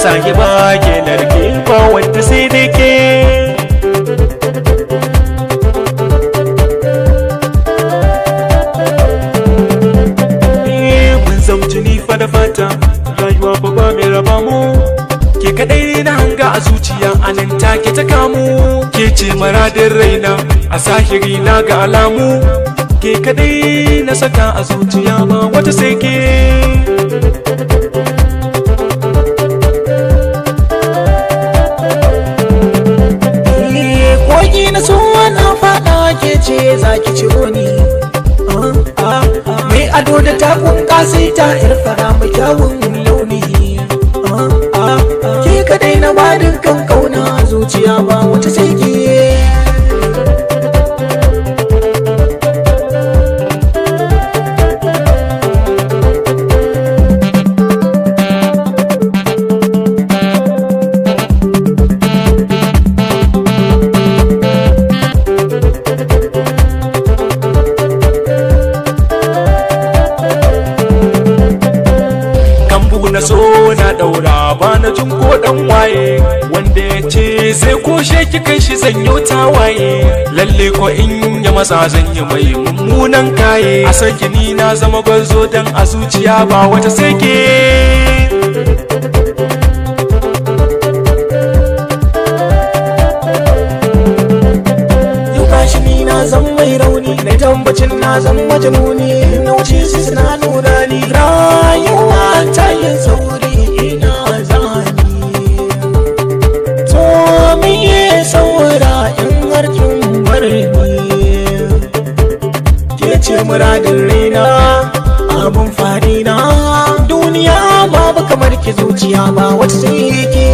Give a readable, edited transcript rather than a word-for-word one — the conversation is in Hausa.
Sake ba ke narke ba wanda sai da ke mun zamci ni fa da fata rayuwa fa ba mai raba mu ke kadai na hanga a zuciya anan take ta kamu ke ce maradin raina a zahiri na ga alamu ke kadai na saka a zuciya ba wata sai ke na so na fada ke ce zaki ciro ni mai ado da takun kasaita yar fara mai kyawun launi ke kadai na ba dukkan kauna zuciya ba wata sai ke na so na daura ba na jin ko dan waye wanda ya ce sai ko sheki kai shi zanyo tawaye lalle ko in ya masa zanyi mai mummunan kaye a saki ni na zama gwarzo dan a zuciya ba wata sai ke yau gashi ni na zan mai rauni na tambacin na zan majnuni na wuce su suna nuna ni rayuwa ta yin sauri ina zani to miye saura in har kin bar ni ke ce muradin raina abun fari na duniya babu kamar ki zuciya ba wata sai ke